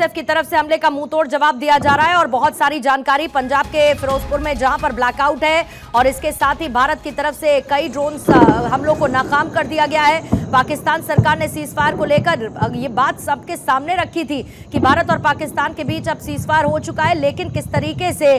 BSF की तरफ से हमले का मुंहतोड़ जवाब दिया जा रहा है और बहुत सारी जानकारी पंजाब के फिरोजपुर में जहां पर ब्लैकआउट है और इसके साथ ही भारत की तरफ से कई ड्रोन्स हमलों को नाकाम कर दिया गया है। पाकिस्तान सरकार ने सीजफायर को लेकर ये बात सबके सामने रखी थी कि भारत और पाकिस्तान के बीच अब सीजफायर हो चुका है, लेकिन किस तरीके से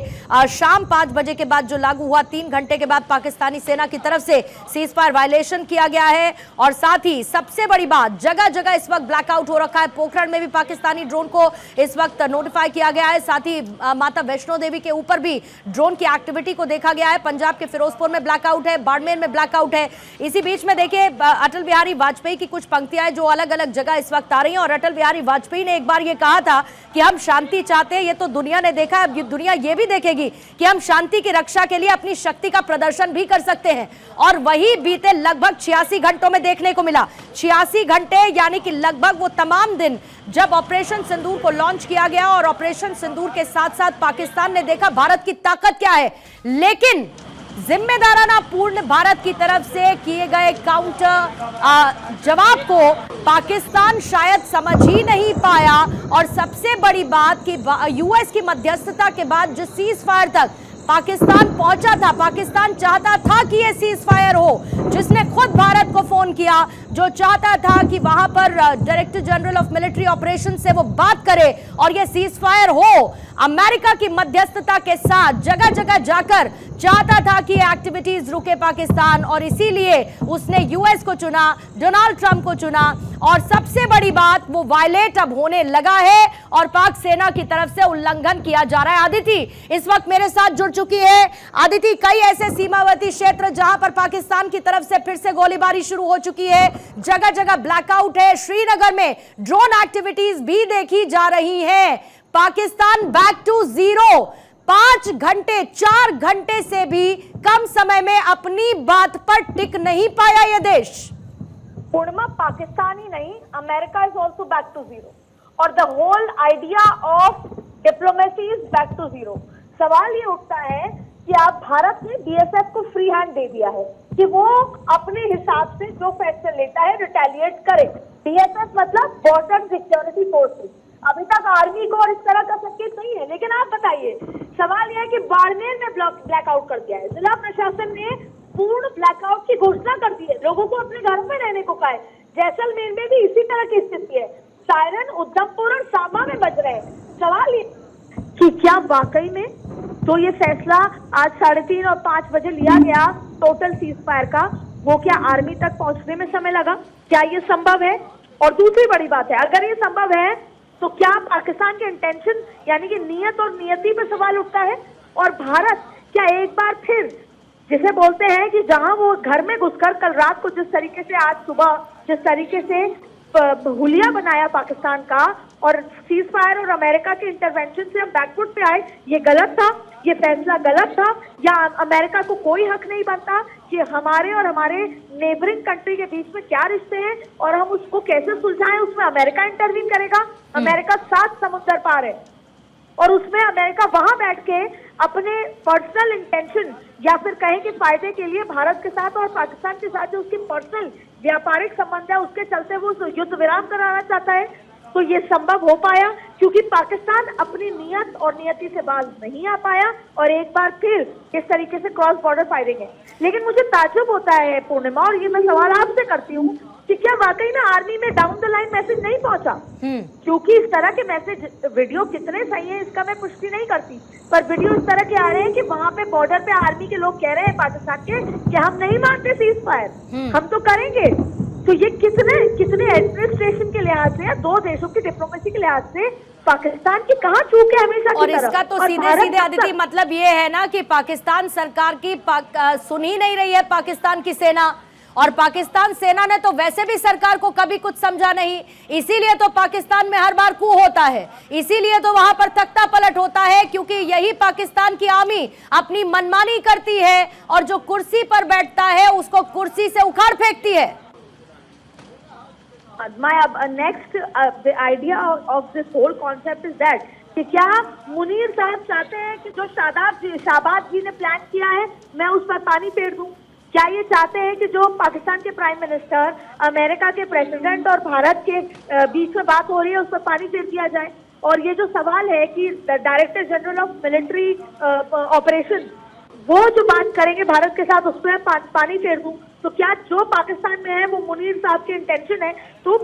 शाम 5 बजे के बाद जो लागू हुआ 3 घंटे के बाद पाकिस्तानी सेना की तरफ से सीजफायर वायलेशन किया गया है। और साथ ही सबसे बड़ी बात, जगह जगह इस वक्त ब्लैकआउट हो रखा है। पोखरण में भी पाकिस्तानी ड्रोन को इस वक्त नोटिफाई किया गया है, साथ ही माता वैष्णो देवी के ऊपर भी ड्रोन की एक्टिविटी को देखा गया है। पंजाब के फिरोजपुर में ब्लैकआउट है, बाड़मेर में ब्लैकआउट है। इसी बीच में देखिए अटल बिहारी वाजपेयी की कुछ पंक्तियां हैं जो अलग अलग जगह इस वक्त आ रही हैं और अटल बिहारी वाजपेयी ने एक बार ये कहा था कि हम शांति चाहते हैं। ये तो दुनिया ने देखा है, अब दुनिया ये भी देखेगी कि हम शांति की रक्षा के लिए अपनी शक्ति का प्रदर्शन भी कर सकते हैं। और वही बीते लगभग 86 घंटों में देखने को मिला। 86 घंटे यानी कि लगभग वो तमाम दिन जब ऑपरेशन सिंदूर को लॉन्च किया गया और ऑपरेशन सिंदूर के साथ साथ पाकिस्तान ने देखा भारत की ताकत क्या है, लेकिन जिम्मेदाराना पूर्ण भारत की तरफ से किए गए काउंटर जवाब को पाकिस्तान शायद समझ ही नहीं पाया। और सबसे बड़ी बात कि यूएस की मध्यस्थता के बाद जो सीज फायर तक पाकिस्तान पहुंचा था, पाकिस्तान चाहता था कि ये सीज फायर हो, जिसने खुद भारत को फोन किया, जो चाहता था कि वहां पर director general of military operation से वो बात करे और ये सीज फायर हो। अमेरिका की मध्यस्थता के साथ जगह जगह जाकर चाहता था कि एक्टिविटीज रुके पाकिस्तान, और इसीलिए उसने यूएस को चुना, डोनाल्ड ट्रंप को चुना। और सबसे बड़ी बात, वो वायलेट अब होने लगा है और पाक सेना की तरफ से उल्लंघन किया जा रहा है। आदिति इस वक्त मेरे साथ जुड़ चुकी है। आदिति, कई ऐसे सीमावर्ती क्षेत्र जहां पर पाकिस्तान की तरफ से फिर से गोलीबारी शुरू हो चुकी है, जगह जगह ब्लैकआउट है। श्रीनगर में ड्रोन एक्टिविटीज भी देखी जा रही है। पाकिस्तान बैक टू जीरो, 5 घंटे 4 घंटे से भी कम समय में अपनी बात पर टिक नहीं पाया यह देश। पूर्णिमा, पाकिस्तान ही नहीं, America is also back to zero और the whole idea of diplomacy is back to zero. सवाल ये उठता है कि आप भारत ने बीएसएफ को फ्री हैंड दे दिया है कि वो अपने हिसाब से जो फैसले लेता है रिटेलिएट करे। बीएसएफ मतलब बॉर्डर सिक्योरिटी फोर्सेस। अभी तक आर्मी को और इस तरह का संकेत नहीं है, लेकिन आप बताइए, सवाल यह है कि बाड़मेर में ब्लैकआउट कर दिया है, जिला प्रशासन ने पूर्ण ब्लैकआउट की घोषणा कर दी है, लोगों को अपने घर में रहने को कहा है। जैसलमेर में भी इसी तरह की स्थिति है, सायरन उधमपुर और सांबा में बज रहे हैं। सवाल ये कि क्या वाकई में तो ये फैसला आज 3:30 और 5 बजे लिया गया टोटल सीज फायर का, वो क्या आर्मी तक पहुंचने में समय लगा? क्या ये संभव है? और दूसरी बड़ी बात है, अगर ये संभव है तो क्या पाकिस्तान के इंटेंशन यानी कि नियत और नियति पे सवाल उठता है? और भारत क्या एक बार फिर, जिसे बोलते हैं कि जहां वो घर में घुसकर कल रात को जिस तरीके से, आज सुबह जिस तरीके से हुलिया बनाया पाकिस्तान का और सीज फायर और अमेरिका के इंटरवेंशन से हम बैकफुट पे आए, ये गलत था, ये फैसला गलत था? या अमेरिका को कोई हक नहीं बनता कि हमारे और हमारे नेबरिंग कंट्री के बीच में क्या रिश्ते हैं और हम उसको कैसे सुलझाएं? उसमें अमेरिका इंटरवीन करेगा? अमेरिका 7 समुद्र पार है और उसमें अमेरिका वहां बैठ के अपने पर्सनल इंटेंशन या फिर कहें कि फायदे के लिए भारत के साथ और पाकिस्तान के साथ जो उसकी पर्सनल व्यापारिक संबंध है उसके चलते वो युद्ध विराम कराना चाहता है। तो ये संभव हो पाया क्योंकि पाकिस्तान अपनी नियत और नियति से बाज नहीं आ पाया और एक बार फिर इस तरीके से क्रॉस बॉर्डर फायरिंग है। लेकिन मुझे ताज्जुब होता है पूर्णिमा, और ये मैं सवाल आपसे करती हूँ कि क्या वाकई में आर्मी में डाउन द लाइन मैसेज नहीं पहुंचा? क्योंकि इस तरह के मैसेज, वीडियो कितने सही है इसका मैं पुष्टि नहीं करती, पर वीडियो इस तरह के आ रहे हैं कि वहां पे बॉर्डर पे आर्मी के लोग कह रहे हैं पाकिस्तान के कि हम नहीं मानते सीज फायर, हम तो करेंगे। तो ये कितने एडमिनिस्ट्रेशन के लिहाज से या दो देशों की डिप्लोमेसी के लिहाज से पाकिस्तान की कहाँ चूक है हमेशा और इसका तो सीधे सीधे आदिति मतलब ये है ना कि पाकिस्तान सरकार की सुन ही नहीं रही है पाकिस्तान की सेना, और पाकिस्तान सेना ने तो वैसे भी सरकार को कभी कुछ समझा नहीं। इसीलिए तो पाकिस्तान में हर बार कू होता है, इसीलिए तो वहां पर तख्ता पलट होता है, क्योंकि यही पाकिस्तान की आर्मी अपनी मनमानी करती है और जो कुर्सी पर बैठता है उसको कुर्सी से उखाड़ फेंकती है। My next idea of this whole concept is that कि क्या मुनीर साहब चाहते हैं कि जो शाहबाज जी ने प्लान किया है मैं उस पर पानी फेर दूं? क्या ये चाहते हैं कि जो पाकिस्तान के प्राइम मिनिस्टर, अमेरिका के प्रेसिडेंट और भारत के बीच में बात हो रही है उस पर पानी फेर दिया जाए? और ये जो सवाल है कि director general of military operation वो जो बात करेंगे भारत के साथ उस पर पानी फेर दूं, तो क्या जो पाकिस्तान में है वो मुनीर साहब की इंटेंशन है? तो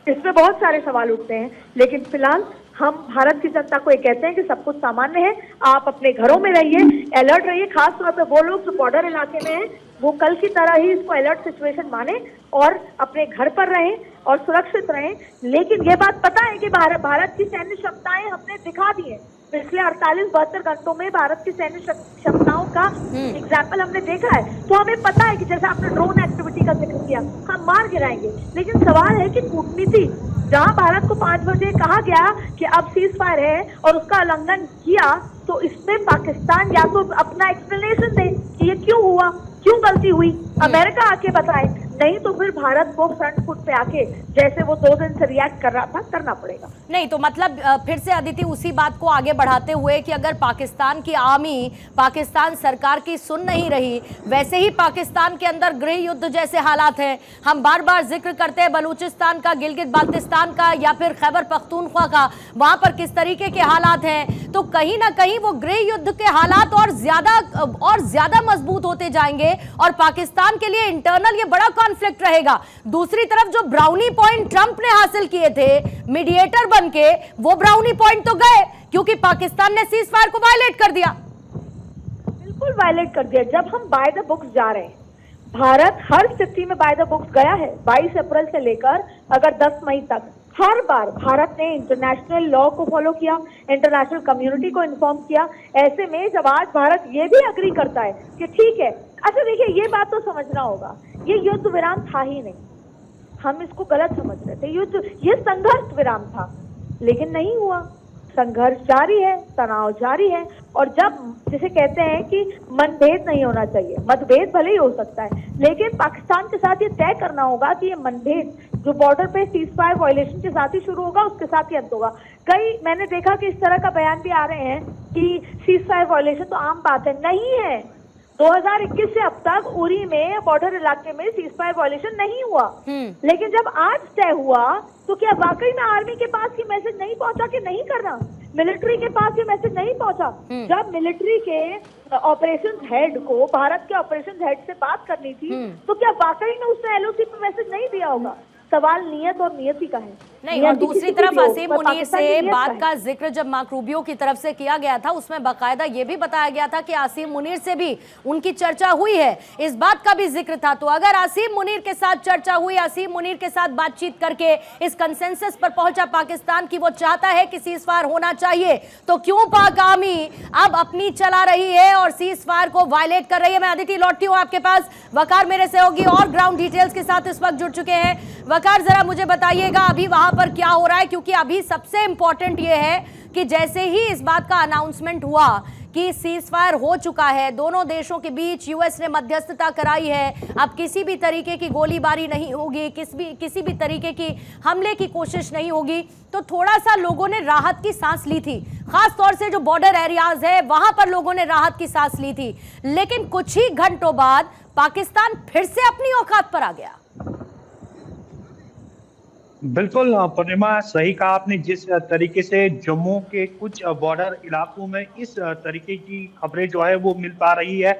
इसमें बहुत सारे सवाल उठते हैं। लेकिन फिलहाल हम भारत की जनता को ये कहते हैं कि सब कुछ सामान्य है, आप अपने घरों में रहिए, अलर्ट रहिए। खास तौर पे वो लोग जो बॉर्डर इलाके में हैं वो कल की तरह ही इसको अलर्ट सिचुएशन माने और अपने घर पर रहें और सुरक्षित रहें। लेकिन ये बात पता है कि भारत की सैन्य क्षमताएं हमने दिखा दी है। पिछले 48-72 घंटों में भारत की सैन्य क्षमताओं का एग्जाम्पल हमने देखा है। तो हमें पता है कि जैसे आपने ड्रोन एक्टिविटी का जिक्र किया, हम मार गिराएंगे। लेकिन सवाल है कि कूटनीति, जहां भारत को 5 बजे कहा गया कि अब सीज फायर है और उसका उल्लंघन किया, तो इसमें पाकिस्तान या तो अपना एक्सप्लेनेशन दे कि ये क्यों हुआ, क्यों गलती हुई, अमेरिका आके बताए, नहीं तो फिर भारत को फ्रंट फुट पे आके जैसे वो 2 दिन से रिएक्ट कर रहा था करना पड़ेगा। नहीं तो मतलब फिर से अदिति उसी बात को आगे बढ़ाते हुए कि अगर पाकिस्तान की आर्मी पाकिस्तान सरकार की सुन नहीं रही, वैसे ही पाकिस्तान के अंदर गृह युद्ध जैसे हालात हैं। हम बार बार जिक्र करते हैं बलूचिस्तान का, गिलगित बाल्टिस्तान का या फिर खैबर पख्तूनख्वा का, वहां पर किस तरीके के हालात हैं। तो कहीं ना कहीं वो गृह युद्ध के हालात और ज्यादा मजबूत होते जाएंगे और पाकिस्तान के लिए इंटरनल ये बड़ा कॉन्फ्लिक्ट रहेगा। दूसरी तरफ जो ब्राउनी पॉइंट ट्रंप ने हासिल किए थे मीडिएटर बनके, वो ब्राउनी पॉइंट तो गए क्योंकि पाकिस्तान ने सीज फायर को वायलेट कर दिया। बिल्कुल वायलेट कर दिया। जब हम बाय द बुक्स जा रहे हैं, भारत हर स्थिति में बाय द बुक्स गया है। 22 अप्रैल से लेकर अगर 10 मई तक हर बार भारत ने इंटरनेशनल लॉ को फॉलो किया, इंटरनेशनल कम्युनिटी को इन्फॉर्म किया। ऐसे में जब आज भारत ये भी अग्री करता है कि ठीक है, अच्छा देखिए ये बात तो समझना होगा, ये युद्ध विराम था ही नहीं, हम इसको गलत समझ रहे थे। युद्ध ये संघर्ष विराम था, लेकिन नहीं हुआ। संघर्ष जारी है, तनाव जारी है। और जब जिसे कहते हैं कि मनभेद नहीं होना चाहिए, मतभेद भले ही हो सकता है, लेकिन पाकिस्तान के साथ ये तय करना होगा कि ये मनभेद जो बॉर्डर पे सीज फायर वायलेशन के साथ ही शुरू होगा, उसके साथ ही अंत होगा। मैंने देखा कि इस तरह का बयान भी आ रहे हैं कि सीज फायर वायलेशन तो आम बात है, नहीं है। 2021 से अब तक उरी में बॉर्डर इलाके में सीज फायर वायलेशन नहीं हुआ। लेकिन जब आज तय हुआ तो क्या वाकई में आर्मी के पास ये मैसेज नहीं पहुंचा कि नहीं करना, मिलिट्री के पास ये मैसेज नहीं पहुंचा? जब मिलिट्री के ऑपरेशन हेड को भारत के ऑपरेशन हेड से बात करनी थी, तो क्या वाकई में उसने एलओसी पे मैसेज नहीं दिया होगा? सवाल नियत और नियति का है। नहीं, और दूसरी तरफ असीम मुनीर से बात का जिक्र जब माकरूबियो की तरफ से किया गया था, उसमें बाकायदा ये भी बताया गया था कि असीम मुनीर से भी उनकी चर्चा हुई है, इस बात का भी जिक्र था। तो अगर असीम मुनीर के साथ चर्चा हुई, असीम मुनीर के साथ बातचीत करके इस कंसेंसस पर पहुंचा पाकिस्तान की वो चाहता है कि सीज फायर होना चाहिए, तो क्यों पाक आर्मी अब अपनी चला रही है और सीज फायर को वायलेट कर रही है? मैं अदिति लौटती हूँ आपके पास। वकार मेरे सहयोगी और ग्राउंड डिटेल्स के साथ इस वक्त जुड़ चुके हैं। वकार, जरा मुझे बताइएगा अभी वहां पर क्या हो रहा है, क्योंकि अभी सबसे इंपॉर्टेंट ये है कि जैसे ही इस बात का अनाउंसमेंट हुआ कि सीज फायर हो चुका है, दोनों देशों के बीच यूएस ने मध्यस्थता कराई है, अब किसी भी तरीके की गोलीबारी नहीं होगी, किसी भी तरीके की हमले की कोशिश नहीं होगी, तो थोड़ा सा लोगों ने राहत की सांस ली थी। खास तौर से जो बॉर्डर एरियाज है वहां पर लोगों ने राहत की सांस ली थी। लेकिन कुछ ही घंटों बाद पाकिस्तान फिर से अपनी औकात पर आ गया। बिल्कुल पूर्णिमा, सही कहा आपने। जिस तरीके से जम्मू के कुछ बॉर्डर इलाकों में इस तरीके की खबरें जो है वो मिल पा रही है,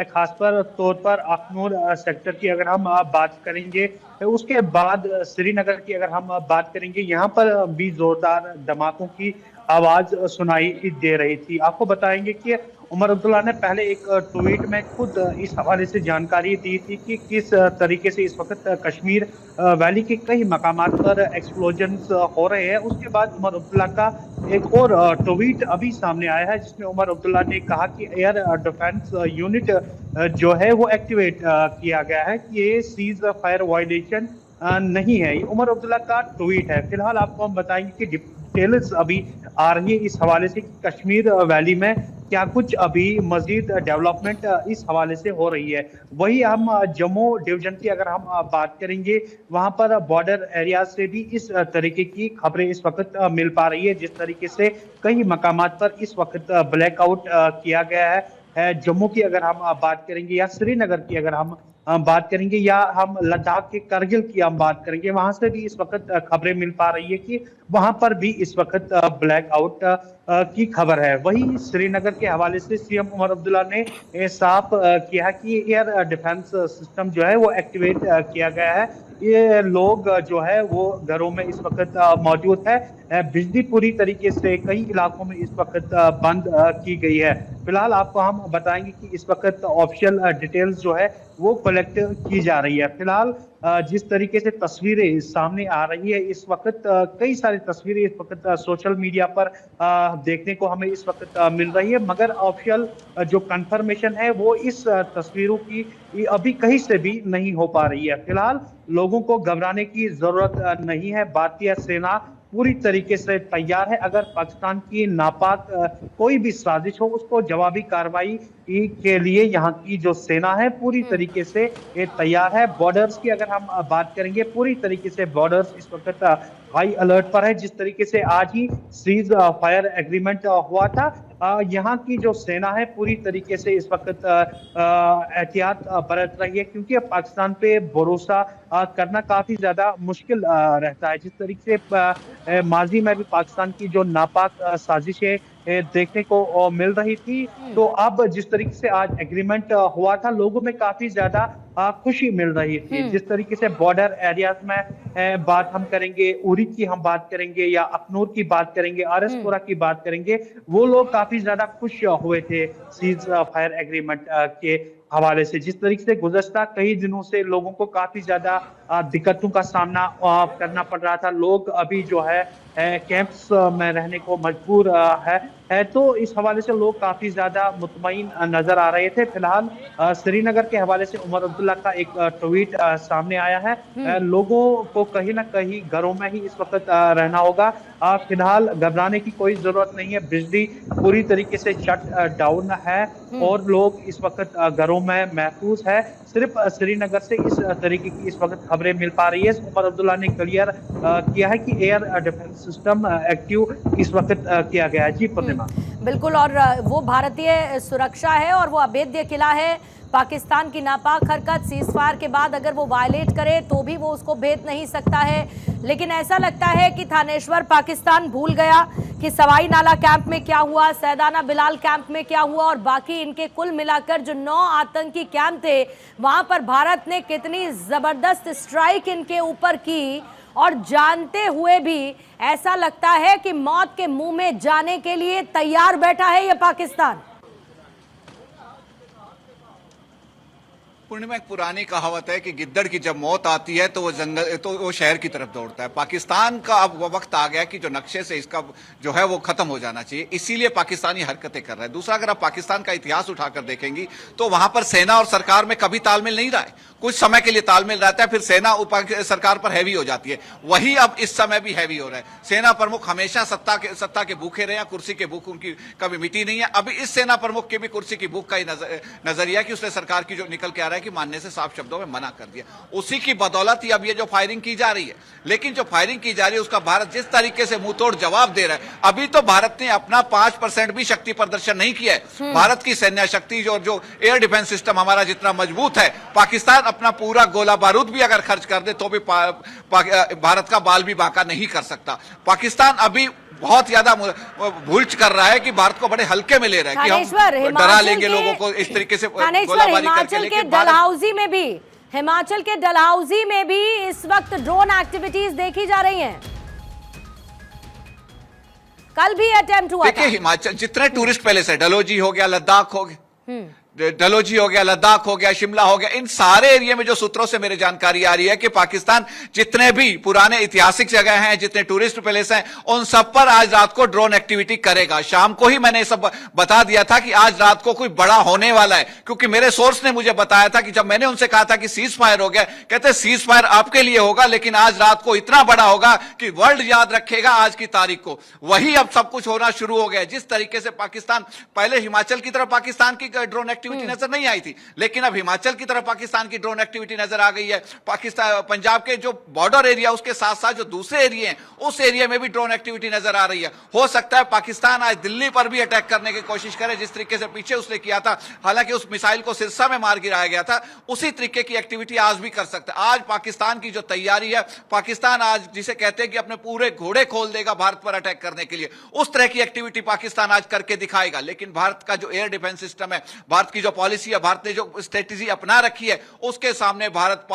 खास तौर पर अखनूर सेक्टर की अगर हम बात करेंगे, उसके बाद श्रीनगर की अगर हम बात करेंगे, यहाँ पर भी जोरदार धमाकों की आवाज सुनाई दे रही थी। आपको बताएंगे कि उमर अब्दुल्ला ने पहले एक ट्वीट में खुद इस हवाले से जानकारी दी थी कि किस तरीके से इस वक्त कश्मीर वैली के कई मकामात पर एक्सप्लोजन्स हो रहे हैं। उसके बाद उमर अब्दुल्ला का एक और ट्वीट अभी सामने आया है, जिसमें उमर अब्दुल्ला ने कहा कि एयर डिफेंस यूनिट जो है वो एक्टिवेट किया गया है, कि ये सीज फायर वायलेशन नहीं है। ये उमर अब्दुल्ला का ट्वीट है। फिलहाल आपको हम बताएंगे कि डिटेल्स अभी आ रही है इस हवाले से कि कश्मीर वैली में क्या कुछ अभी मजीद डेवलपमेंट इस हवाले से हो रही है। वही हम जम्मू डिवीजन की अगर हम बात करेंगे, वहां पर बॉर्डर एरिया से भी इस तरीके की खबरें इस वक्त मिल पा रही है, जिस तरीके से कई मकामात पर इस वक्त ब्लैकआउट किया गया है। जम्मू की अगर हम बात करेंगे या श्रीनगर की अगर हम बात करेंगे या हम लद्दाख के करगिल की हम बात करेंगे, वहां से भी इस वक्त खबरें मिल पा रही है कि वहां पर भी इस वक्त ब्लैकआउट की खबर है। वहीं श्रीनगर के हवाले से सीएम उमर अब्दुल्ला ने साफ किया कि एयर डिफेंस सिस्टम जो है वो एक्टिवेट किया गया है। ये लोग जो है वो घरों में इस वक्त मौजूद है। बिजली पूरी तरीके से कई इलाकों में इस वक्त बंद की गई है। फिलहाल आपको हम बताएंगे कि इस वक्त ऑफिशियल डिटेल्स जो है वो कलेक्ट की जा रही है। फिलहाल जिस तरीके से तस्वीरें सामने आ रही है इस वक्त, कई सारी तस्वीरें इस वक्त सोशल मीडिया पर देखने को हमें इस वक्त मिल रही है, मगर ऑफिशियल जो कंफर्मेशन है वो इस तस्वीरों की अभी कहीं से भी नहीं हो पा रही है। फिलहाल लोगों को घबराने की जरूरत नहीं है। भारतीय सेना पूरी तरीके से तैयार है। अगर पाकिस्तान की नापाक कोई भी साजिश हो उसको जवाबी कार्रवाई के लिए यहाँ की जो सेना है पूरी तरीके से ये तैयार है। बॉर्डर्स की अगर हम बात करेंगे, पूरी तरीके से बॉर्डर्स इस वक्त हाई अलर्ट पर है। जिस तरीके से आज ही सीज फायर एग्रीमेंट हुआ था, यहाँ की जो सेना है पूरी तरीके से इस वक्त एहतियात बरत रही है, क्योंकि अब पाकिस्तान पे भरोसा करना काफी ज्यादा मुश्किल रहता है। जिस तरीके से माजी में भी पाकिस्तान की जो नापाक साजिशें देखने को मिल रही थी, तो अब जिस तरीके से आज एग्रीमेंट हुआ था, लोगों में काफी ज्यादा खुशी मिल रही थी। जिस तरीके से बॉर्डर एरियाज में बात हम करेंगे, उरी की हम बात करेंगे या अखनूर की बात करेंगे, आरएसपुरा की बात करेंगे, वो लोग काफी ज्यादा खुश हुए थे सीज फायर एग्रीमेंट के हवाले से। जिस तरीके से गुज़श्ता कई दिनों से लोगों को काफी ज्यादा दिक्कतों का सामना करना पड़ रहा था, लोग अभी जो है कैंप्स में रहने को मजबूर है, तो इस हवाले से लोग काफी ज्यादा मुतमईन नजर आ रहे थे। फिलहाल श्रीनगर के हवाले से उमर अब्दुल्ला का एक ट्वीट सामने आया है। लोगों को कहीं ना कहीं घरों में ही इस वक्त रहना होगा। फिलहाल घबराने की कोई जरूरत नहीं है। बिजली पूरी तरीके से शट डाउन है और लोग इस वक्त घरों में महफूज है। सिर्फ श्रीनगर से इस तरीके की इस वक्त खबरें मिल पा रही है। उमर अब्दुल्ला ने क्लियर किया है कि एयर डिफेंस सिस्टम एक्टिव इस वक्त किया गया है। जी प्रतिमा, बिल्कुल, और वो भारतीय सुरक्षा है और वो अभेद्य किला है। पाकिस्तान की नापाक हरकत सीज फायर के बाद अगर वो वायलेट करे तो भी वो उसको भेद नहीं सकता है। लेकिन ऐसा लगता है कि थानेश्वर पाकिस्तान भूल गया कि सवाई नाला कैंप में क्या हुआ, सैदाना बिलाल कैंप में क्या हुआ, और बाकी इनके कुल मिलाकर जो 9 आतंकी कैंप थे वहां पर भारत ने कितनी जबरदस्त स्ट्राइक इनके ऊपर की। और जानते हुए भी ऐसा लगता है कि मौत के मुंह में जाने के लिए तैयार बैठा है ये पाकिस्तान। पूर्णिमा, एक पुरानी कहावत है कि गिद्दड़ की जब मौत आती है तो वो जंगल तो वो शहर की तरफ दौड़ता है। पाकिस्तान का अब वो वक्त आ गया कि जो नक्शे से इसका जो है वो खत्म हो जाना चाहिए, इसीलिए पाकिस्तानी हरकतें कर रहा है। दूसरा, अगर आप पाकिस्तान का इतिहास उठाकर देखेंगी तो वहां पर सेना और सरकार में कभी तालमेल नहीं रहा है। कुछ समय के लिए तालमेल रहता है, फिर सेना सरकार पर हैवी हो जाती है। वही अब इस समय भी हैवी हो रहा है। सेना प्रमुख हमेशा सत्ता के भूखे रहे हैं, कुर्सी के भूख उनकी कभी मिटी नहीं है। अभी इस सेना प्रमुख के भी कुर्सी की भूख का ही नजरिया कि उसने सरकार की जो निकल के आ रहा है कि मानने से साफ शब्दों में मना कर दिया। उसी की बदौलत ही अब ये जो फायरिंग की जा रही है, लेकिन जो फायरिंग की जा रही है उसका भारत जिस तरीके से मुंह तोड़ जवाब दे रहा है, अभी तो भारत ने अपना 5% भी शक्ति प्रदर्शन नहीं किया है। भारत की सैन्य शक्ति जो एयर डिफेंस सिस्टम हमारा जितना मजबूत है, पाकिस्तान अपना पूरा गोला बारूद भी अगर खर्च कर दे तो भी भारत का बाल भी बांका नहीं कर सकता। पाकिस्तान अभी बहुत ज्यादा भूल कर रहा है कि भारत को बड़े हल्के में ले रहा है कि हम डरा लेंगे लोगों को इस तरीके से गोलाबारी करके। लेकिन हिमाचल के डलहौजी में भी इस वक्त ड्रोन एक्टिविटीज देखी जा रही हैं। कल भी अटेम्प्ट हुआ था। देखिए, हिमाचल जितने टूरिस्ट पैलेस है, डलहौजी हो गया, लद्दाख हो गया, डलहौजी हो गया, लद्दाख हो गया, शिमला हो गया, इन सारे एरिया में जो सूत्रों से मेरी जानकारी आ रही है कि पाकिस्तान जितने भी पुराने ऐतिहासिक जगह हैं, जितने टूरिस्ट प्लेस हैं, उन सब पर आज रात को ड्रोन एक्टिविटी करेगा। शाम को ही मैंने सब बता दिया था कि आज रात को कोई बड़ा होने वाला है, क्योंकि मेरे सोर्स ने मुझे बताया था कि जब मैंने उनसे कहा था कि सीज फायर हो गया, कहते सीज फायर आपके लिए होगा लेकिन आज रात को इतना बड़ा होगा कि वर्ल्ड याद रखेगा आज की तारीख को। वही अब सब कुछ होना शुरू हो गया। जिस तरीके से पाकिस्तान पहले हिमाचल की तरफ पाकिस्तान की ड्रोन एक्टिविटी नजर नहीं आई थी, लेकिन अब हिमाचल की तरफ पाकिस्तान की ड्रोन एक्टिविटी नजर आ गई है। पाकिस्तान पंजाब के जो बॉर्डर एरिया उसके साथ साथ जो दूसरे एरिया हैं उस एरिया में भी ड्रोन एक्टिविटी नजर आ रही है। हो सकता है पाकिस्तान आज दिल्ली पर भी अटैक करने की कोशिश करे, जिस तरीके से पीछे उसने किया था, हालांकि उस मिसाइल को सिरसा में मार गिराया गया था, उसी तरीके की एक्टिविटी आज भी कर सकता है। आज पाकिस्तान की जो तैयारी है, पाकिस्तान आज जिसे कहते हैं कि अपने पूरे घोड़े खोल देगा भारत पर अटैक करने के लिए, उस तरह की एक्टिविटी पाकिस्तान आज करके दिखाएगा। लेकिन भारत का जो एयर डिफेंस सिस्टम है, भारत की जो पॉलिसी है, भारत ने जो स्ट्रेटेजी अपना रखी है, उसके सामने भारत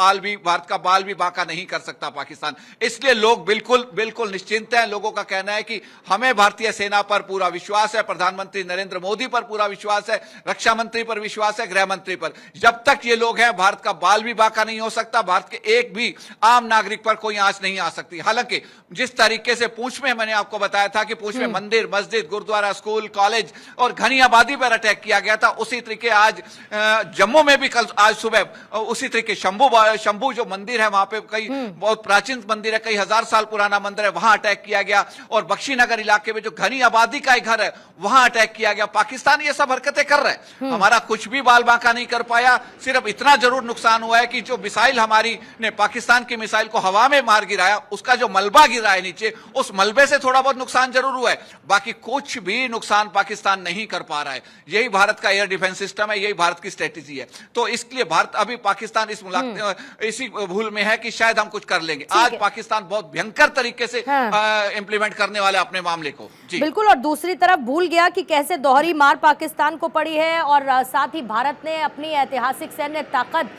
का बाल भी बांका नहीं कर सकता पाकिस्तान। इसलिए लोग बिल्कुल निश्चिंत हैं। लोगों का कहना है कि हमें भारतीय सेना पर पूरा विश्वास है, प्रधानमंत्री नरेंद्र मोदी पर पूरा विश्वास है, रक्षा मंत्री पर विश्वास है, गृह मंत्री पर। जब तक ये लोग हैं, भारत का बाल भी बांका नहीं हो सकता, भारत के एक भी आम नागरिक पर कोई आंच नहीं आ सकती। हालांकि जिस तरीके से पूंछ में मैंने आपको बताया था कि पूंछ में मंदिर, मस्जिद, गुरुद्वारा, स्कूल, कॉलेज और घनी आबादी पर अटैक किया गया था, उसी तरीके आज जम्मू में भी आज सुबह उसी तरीके शंभू जो मंदिर है, वहां पे कई बहुत प्राचीन मंदिर है, कई हजार साल पुराना मंदिर है, वहां अटैक किया गया। और बख्शीनगर इलाके में जो घनी आबादी का एक घर है, वहां अटैक किया गया। पाकिस्तान ये सब हरकतें कर रहा है, हमारा कुछ भी बाल बांका नहीं कर पाया। सिर्फ इतना जरूर नुकसान हुआ है कि जो मिसाइल हमारी ने पाकिस्तान की मिसाइल को हवा में मार गिराया, उसका जो मलबा गिरा है नीचे, उस मलबे से थोड़ा बहुत नुकसान जरूर हुआ है, बाकी कुछ भी नुकसान पाकिस्तान नहीं कर पा रहा है। यही भारत का एयर डिफेंस सिस्टम है, यही भारत की स्ट्रेटेजी है। तो इसलिए भारत अभी पाकिस्तान इसी भूल में है कि शायद हम कुछ कर लेंगे। आज पाकिस्तान बहुत भयंकर तरीके से इंप्लीमेंट करने वाला अपने मामले को। जी बिल्कुल। और दूसरी तरफ भूल गया कि कैसे दोहरी मार पाकिस्तान को पड़ी है, और साथ ही भारत ने अपनी ऐतिहासिक सैन्य ताकत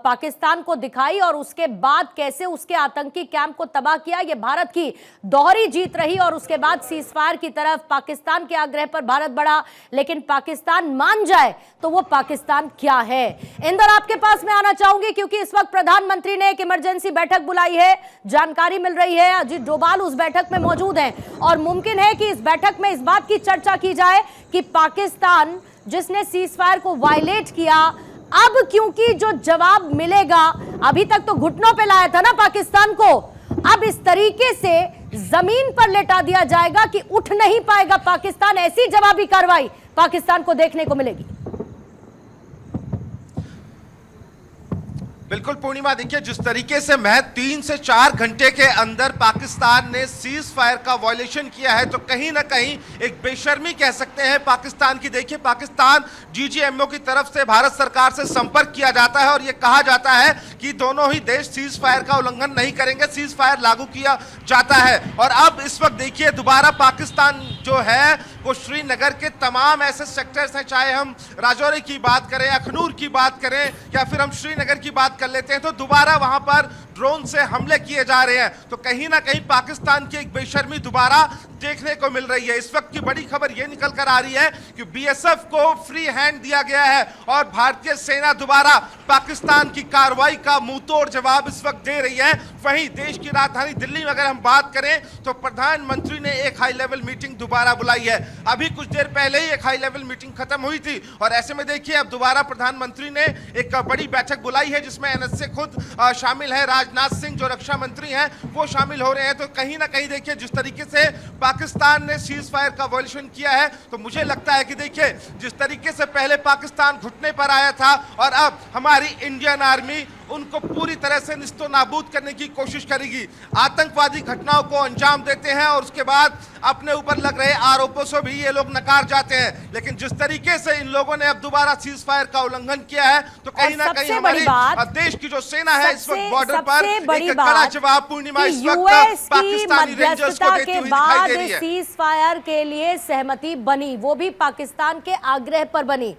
पाकिस्तान को दिखाई, और उसके बाद कैसे उसके आतंकी कैंप को तबाह किया। यह भारत की दोहरी जीत रही, और उसके बाद सीजफायर की तरफ पाकिस्तान के आग्रह पर भारत बढ़ा। लेकिन पाकिस्तान मान जाए तो वो पाकिस्तान क्या है? इंदर, आपके पास मैं आना चाहूंगी, क्योंकि इस वक्त प्रधानमंत्री ने एक इमरजेंसी बैठक बुलाई है। जानकारी मिल रही है अजीत डोभाल उस बैठक में मौजूद हैं, और मुमकिन है कि इस बैठक में इस बात की चर्चा की जाए कि पाकिस्तान जिसने सीजफायर को वायलेट किया, अब क्योंकि जो जवाब मिलेगा, अभी तक तो घुटनों पे लाया था ना पाकिस्तान को, अब इस तरीके से जमीन पर लेटा दिया जाएगा कि उठ नहीं पाएगा पाकिस्तान। ऐसी जवाबी कार्रवाई पाकिस्तान को देखने को मिलेगी। बिल्कुल पूर्णिमा, देखिए जिस तरीके से महज 3 से 4 घंटे के अंदर पाकिस्तान ने सीज फायर का वायलेशन किया है, तो कहीं ना कहीं एक बेशर्मी कह सकते हैं पाकिस्तान की। देखिए पाकिस्तान जीजीएमओ की तरफ से भारत सरकार से संपर्क किया जाता है, और यह कहा जाता है कि दोनों ही देश सीज फायर का उल्लंघन नहीं करेंगे, सीज फायर लागू किया जाता है। और अब इस वक्त देखिए दोबारा पाकिस्तान जो है वो श्रीनगर के तमाम ऐसे सेक्टर्स हैं, चाहे हम राजौरी की बात करें, अखनूर की बात करें, या फिर हम श्रीनगर की बात कर लेते हैं, तो दोबारा वहां पर ड्रोन से हमले किए जा रहे हैं। तो कहीं ना कहीं पाकिस्तान की एक बेशर्मी दोबारा देखने को मिल रही है। इस वक्त की बड़ी खबर यह निकल कर आ रही है कि बीएसएफ को फ्री हैंड दिया गया है, और भारतीय सेना दोबारा पाकिस्तान की कार्रवाई का मुंहतोड़ जवाब इस वक्त दे रही है। वहीं देश की राजधानी दिल्ली में अगर हम बात करें, तो प्रधानमंत्री ने एक हाई लेवल मीटिंग दोबारा बुलाई है। अभी कुछ देर पहले ही एक हाई लेवल मीटिंग खत्म हुई थी, और ऐसे में देखिए अब दोबारा प्रधानमंत्री ने एक बड़ी बैठक बुलाई है, जिसमें एनएसए खुद शामिल है, राजनाथ सिंह जो रक्षा मंत्री हैं वो शामिल हो रहे हैं। तो कहीं ना कहीं देखिए जिस तरीके से पाकिस्तान ने सीज फायर का वायलेशन किया है, तो मुझे लगता है कि देखिए जिस तरीके से पहले पाकिस्तान घुटने पर आया था, और अब हमारी इंडियन आर्मी उनको पूरी तरह से निस्तो नाबूद करने की कोशिश करेगी। आतंकवादी घटनाओं को अंजाम देते हैं, और उसके बाद अपने ऊपर लग रहे आरोपों से भी ये लोग नकार जाते हैं। लेकिन जिस तरीके से इन लोगों ने अब दोबारा सीज फायर का उल्लंघन किया है, तो कहीं ना कहीं हमारी देश की जो सेना है इस वक्त बॉर्डर पर एक कड़ा जवाब पूर्णिमा इस वक्त पाकिस्तानी रेंजर्स को देती हुई दिखाई दे रही है। सीज फायर के लिए सहमति बनी, वो भी पाकिस्तान के आग्रह पर बनी।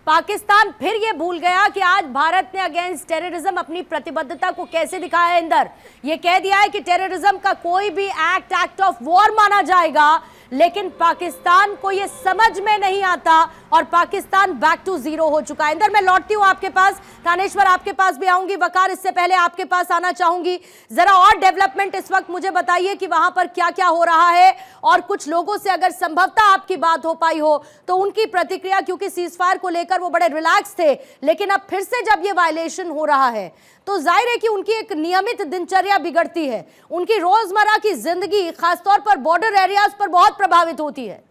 पाकिस्तान फिर ये भूल गया कि आज भारत ने अगेंस्ट टेररिज्म अपनी प्रतिबद्धता को कैसे दिखाया है। इंदर, ये कह दिया है कि टेररिज्म का कोई भी एक्ट ऑफ वॉर माना जाएगा, लेकिन पाकिस्तान को ये समझ में नहीं आता, और पाकिस्तान बैक टू जीरो हो चुका है। इंदर, मैं लौटती हूं आपके पास, थानेश्वर आपके पास भी आऊंगी, वकार इससे पहले आपके पास आना चाहूंगी। जरा और डेवलपमेंट इस वक्त मुझे बताइए कि वहां पर क्या क्या हो रहा है, और कुछ लोगों से अगर संभवतः आपकी बात हो पाई हो तो उनकी प्रतिक्रिया, क्योंकि सीजफायर को लेकर वो बड़े रिलैक्स थे, लेकिन अब फिर से जब ये वायलेशन हो रहा है तो जाहिर है कि उनकी एक नियमित दिनचर्या बिगड़ती है, उनकी रोजमर्रा की जिंदगी खासतौर पर बॉर्डर एरियाज पर बहुत प्रभावित होती है।